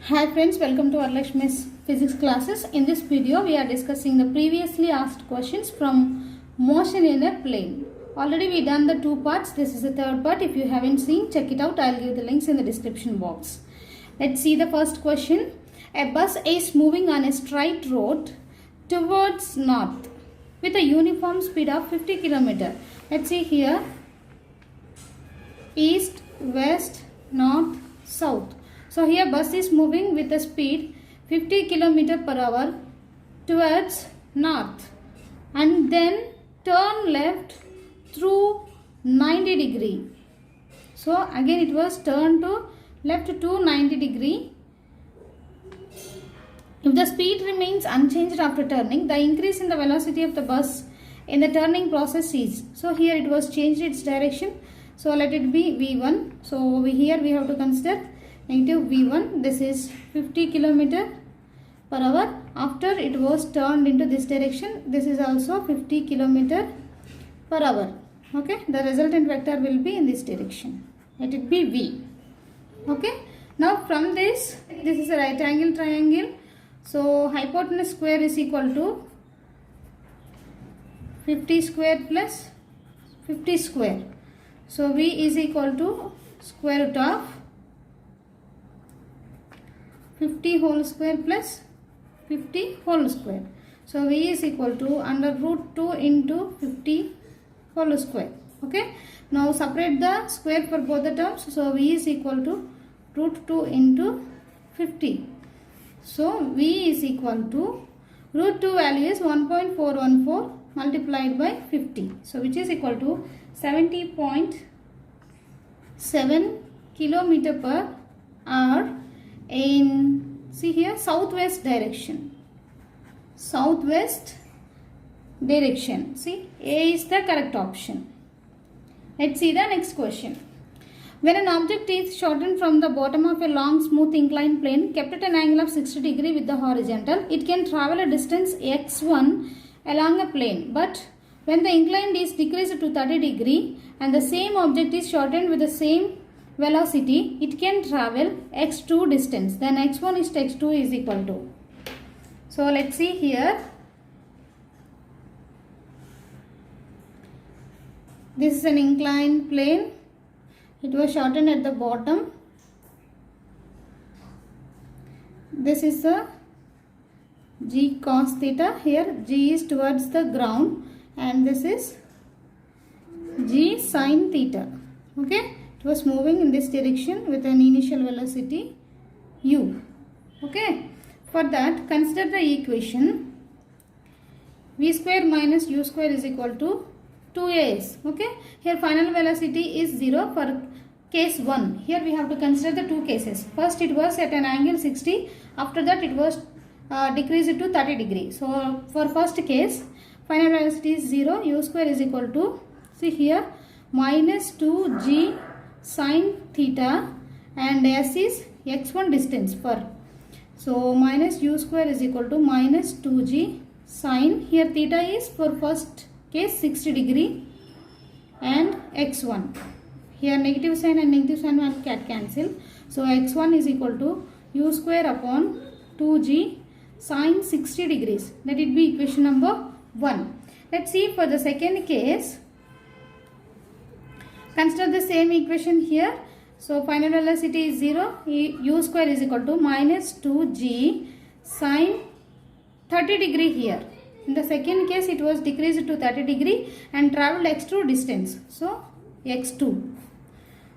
Hi friends, welcome to Lakshmi's physics classes. In this video, we are discussing the previously asked questions from motion in a plane. Already we done the two parts. This is the third part. If you haven't seen, check it out. I'll give the links in the description box. Let's see the first question. A bus is moving on a straight road towards north with a uniform speed of 50 km. Let's see here. East, west, north, south. So here bus is moving with a speed 50 km per hour towards north and then turn left through 90 degree. So again it was turned to left to 90 degree. If the speed remains unchanged after turning, the increase in the velocity of the bus in the turning process is. So here it was changed its direction. So let it be V1. So here we have to consider negative V1. This is 50 km per hour. After it was turned into this direction, this is also 50 km per hour. Okay, the resultant vector will be in this direction. Let it be V. Okay, now from this is a right angle triangle. So hypotenuse square is equal to 50 square plus 50 square. So V is equal to square root of 50 whole square plus 50 whole square. So V is equal to under root 2 into 50 whole square. Okay. Now separate the square for both the terms. So V is equal to root 2 into 50. So V is equal to root 2 value is 1.414 multiplied by 50. So which is equal to 70.7 km per hour in, see here, southwest direction. Southwest direction. See, A is the correct option. Let's see the next question. When an object is shortened from the bottom of a long smooth inclined plane kept at an angle of 60 degree with the horizontal, it can travel a distance x1 along a plane. But when the incline is decreased to 30 degree and the same object is shortened with the same velocity, it can travel x2 distance. Then x1 is to x2 is equal to. So let's see here. This is an inclined plane. It was shortened at the bottom. This is the g cos theta. Here g is towards the ground and this is g sin theta. Okay. It was moving in this direction with an initial velocity u. Okay. For that, consider the equation v square minus u square is equal to 2as. Okay. Here final velocity is 0 for case 1. Here we have to consider the two cases. First it was at an angle 60. After that it was decreased to 30 degree. So for first case, final velocity is 0. U square is equal to, see here, minus 2g sin theta and s is x1 distance for. So minus u square is equal to minus 2g sin, here theta is for first case 60 degree and x1. Here negative sign and negative sign will get cancel. So x1 is equal to u square upon 2g sin 60 degrees. Let it be equation number 1. Let's see for the second case. Consider the same equation here. So final velocity is 0. U square is equal to minus 2g sin 30 degree here. In the second case it was decreased to 30 degree and travelled x2 distance. So x2.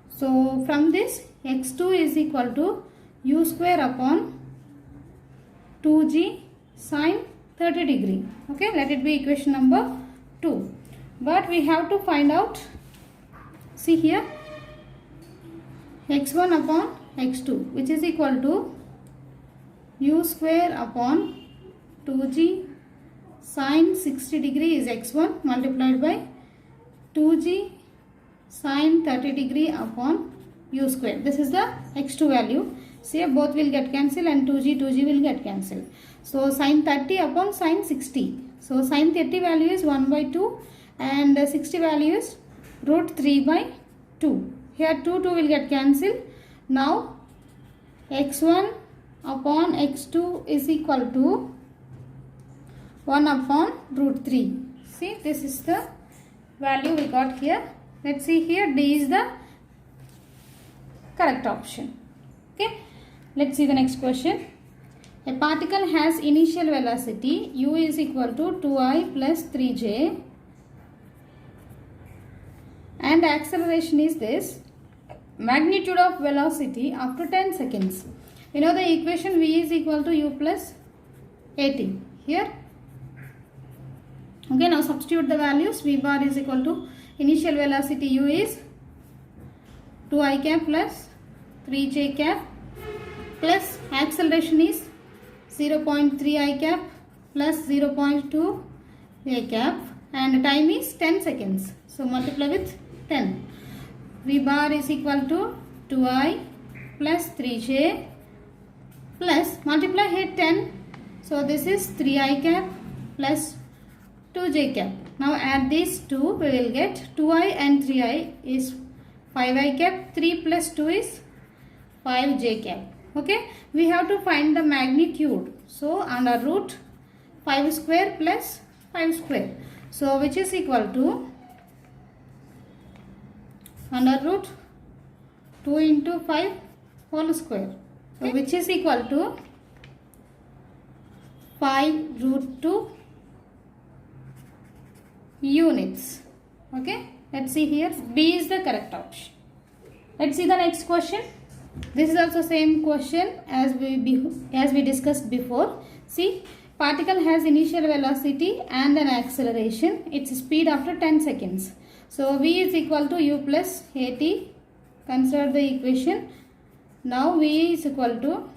So from this x2 is equal to u square upon 2g sin 30 degree. Okay, let it be equation number 2. But we have to find out, see here, x1 upon x2 which is equal to u square upon 2g sin 60 degree is x1 multiplied by 2g sin 30 degree upon u square. This is the x2 value. See, both will get cancelled and 2g will get cancelled. So sin 30 upon sin 60. So sin 30 value is 1 by 2 and 60 value is root 3 by 2. Here 2 will get cancelled. Now x1 upon x2 is equal to 1 upon root 3. See, this is the value we got here. Let's see here, D is the correct option. Okay, let's see the next question. A particle has initial velocity u is equal to 2I plus 3j and acceleration is this. Magnitude of velocity after 10 seconds. You know the equation v is equal to u plus at here. Okay, now substitute the values. V bar is equal to initial velocity u is 2I cap plus 3j cap plus acceleration is 0.3I cap plus 0.2 A cap and time is 10 seconds. So multiply with 10. V bar is equal to 2I plus 3j plus multiply here 10. So this is 3I cap plus 2j cap. Now add these two, we will get 2I and 3I is 5I cap, 3 plus 2 is 5j cap. Okay, we have to find the magnitude. So under root 5 square plus 5 square. So which is equal to under root 2 into 5 whole square. So which is equal to 5 root 2 units. Okay, let's see here. B is the correct option. Let's see the next question. This is also same question as we discussed before. See, particle has initial velocity and an acceleration. Its speed after 10 seconds. So v is equal to u plus at. Consider the equation. Now v is equal to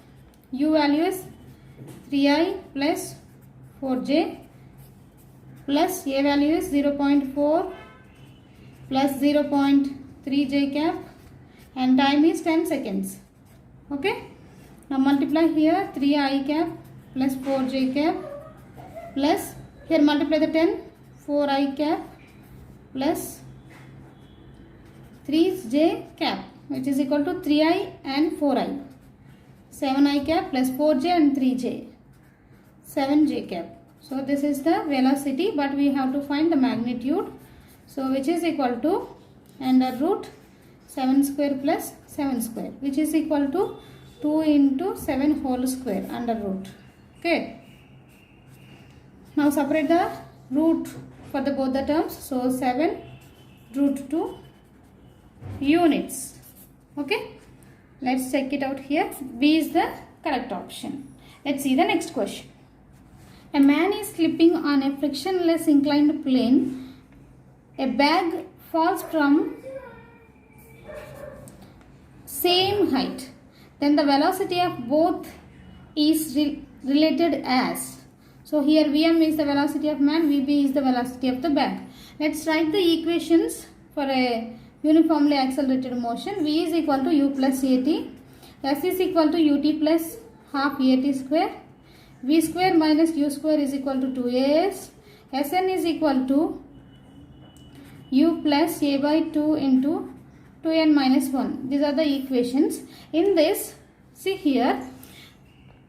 u value is 3I plus 4j plus a value is 0.4 plus 0.3j cap and time is 10 seconds. Okay, now multiply here 3I cap plus 4j cap plus here multiply the 10 4I cap plus 3j cap which is equal to 3I and 4I, 7I cap plus 4j and 3j, 7j cap. So this is the velocity, but we have to find the magnitude. So which is equal to under root 7 square plus 7 square, which is equal to 2 into 7 whole square under root. Okay. Now separate the root for the both the terms. So 7 root 2 units. Okay. Let's check it out here. B is the correct option. Let's see the next question. A man is slipping on a frictionless inclined plane. A bag falls from same height. Then the velocity of both is related as. So here Vm is the velocity of man, Vb is the velocity of the bag. Let's write the equations for a uniformly accelerated motion. V is equal to u plus at. S is equal to ut plus half at square. V square minus u square is equal to 2as. Sn is equal to u plus a by 2 into 2n minus 1. These are the equations. In this, see here,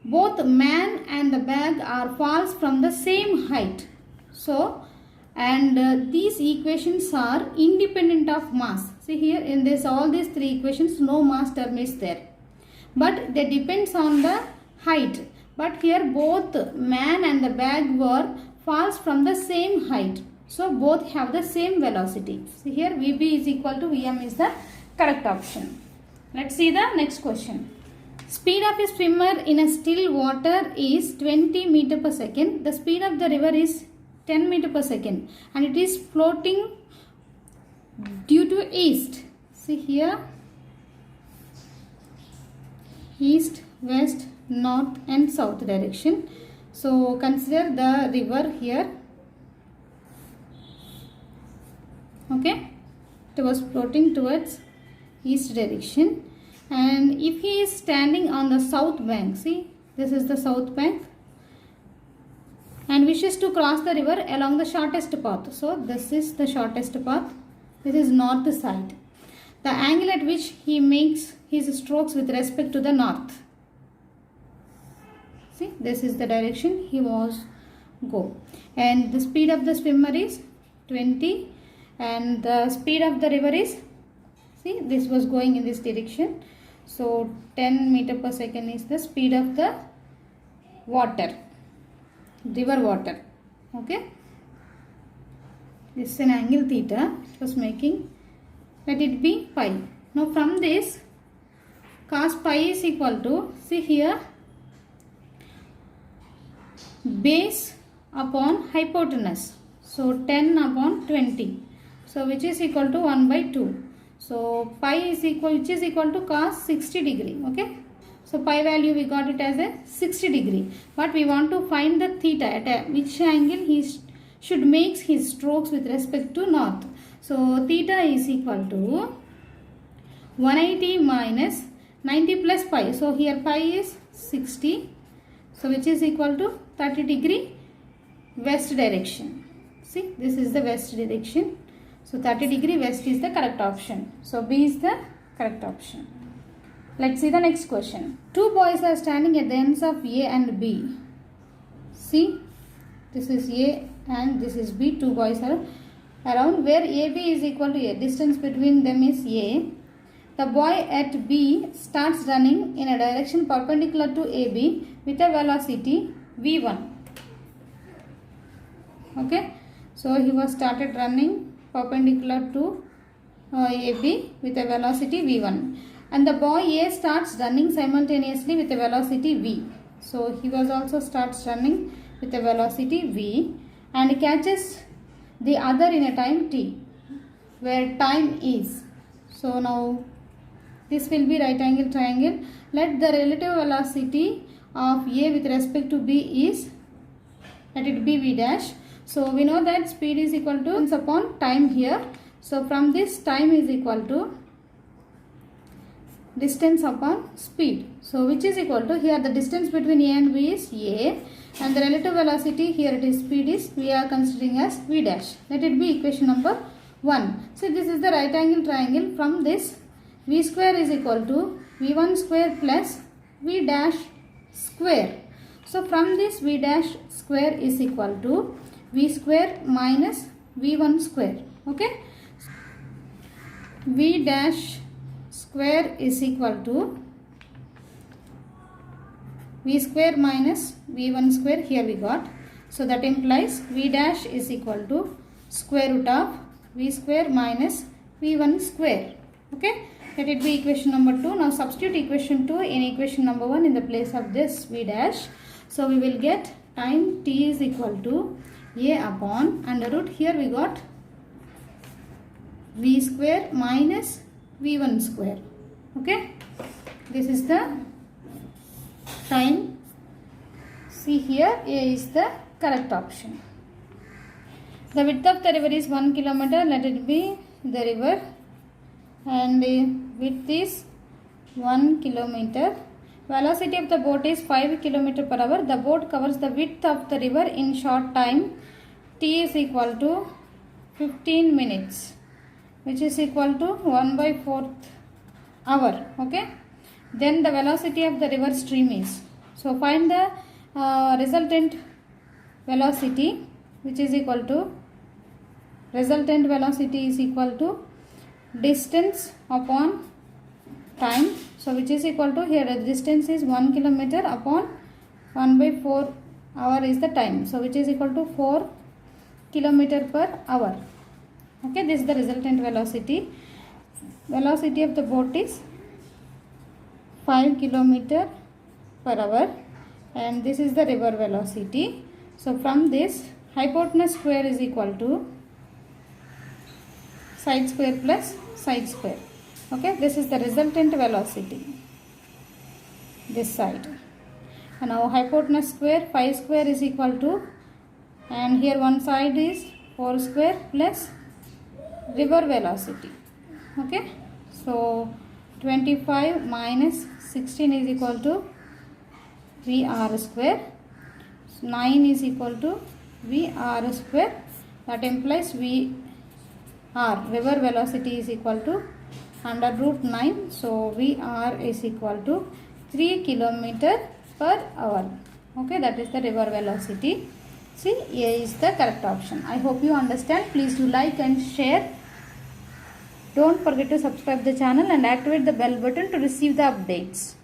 both man and the bag are falls from the same height. So, and these equations are independent of mass. See here, in this all these three equations, no mass term is there. But they depends on the height. But here both man and the bag were falls from the same height. So both have the same velocity. See here Vb is equal to Vm is the correct option. Let's see the next question. Speed of a swimmer in a still water is 20 meter per second. The speed of the river is 10 meter per second and it is floating due to east. See here, east, west, north and south direction. So consider the river here. Okay, it was floating towards east direction, and if he is standing on the south bank, see this is the south bank, and wishes to cross the river along the shortest path. So this is the shortest path, this is north side. The angle at which he makes his strokes with respect to the north. See, this is the direction he was go. And the speed of the swimmer is 20 and the speed of the river is, see, this was going in this direction. So 10 meter per second is the speed of the water, river water. Okay. This is an angle theta. It was making, let it be pi. Now from this, cos pi is equal to, see here, base upon hypotenuse. So 10 upon 20. So which is equal to 1 by 2. So pi is equal, which is equal to cos 60 degree. Okay. So pi value we got it as a 60 degree. But we want to find the theta at which angle he should make his strokes with respect to north. So theta is equal to 180 minus 90 plus pi. So here pi is 60. So which is equal to 30 degree west direction. See, this is the west direction. So 30 degree west is the correct option. So B is the correct option. Let's see the next question. Two boys are standing at the ends of A and B. See, this is A and this is B. Two boys are around where AB is equal to A. Distance between them is A. The boy at B starts running in a direction perpendicular to AB with a velocity V1. Okay. So he was started running perpendicular to AB with a velocity V1. And the boy A starts running simultaneously with a velocity V. So he was also starts running with a velocity V and catches the other in a time t where time is. So now this will be right angle triangle. Let the relative velocity of A with respect to B is, let it be V dash. So we know that speed is equal to distance upon time here. So from this, time is equal to distance upon speed. So which is equal to, here the distance between A and B is A and the relative velocity here it is speed is, we are considering as V dash. Let it be equation number 1. So this is the right angle triangle. From this, V square is equal to V1 square plus V dash square. So from this, V dash square is equal to V square minus V1 square. Okay. V dash square is equal to V square minus V1 square, here we got. So that implies V dash is equal to square root of V square minus V1 square. Okay. Let it be equation number 2. Now substitute equation 2 in equation number 1 in the place of this V dash. So we will get time t is equal to A upon under root, here we got V square minus V1 square. Okay. This is the time. See here, A is the correct option. The width of the river is 1 kilometer. Let it be the river. And the width is 1 kilometer. Velocity of the boat is 5 km per hour. The boat covers the width of the river in short time. T is equal to 15 minutes, which is equal to 1 by 4th hour. Okay. Then the velocity of the river stream is. So find the resultant velocity, which is equal to, resultant velocity is equal to distance upon time. So which is equal to, here the distance is 1 kilometer upon 1 by 4 hour is the time. So which is equal to 4 kilometer per hour. Okay, this is the resultant velocity. Velocity of the boat is 5 kilometer per hour and this is the river velocity. So from this, hypotenuse square is equal to side square plus side square. Okay, this is the resultant velocity, this side. And now hypotenuse square, 5 square is equal to, and here one side is 4 square plus river velocity. Okay, so 25 minus 16 is equal to VR square. 9 is equal to VR square. That implies VR, river velocity, is equal to under root 9. So VR is equal to 3 km per hour. Okay, that is the river velocity. See, A is the correct option. I hope you understand. Please do like and share. Don't forget to subscribe the channel and activate the bell button to receive the updates.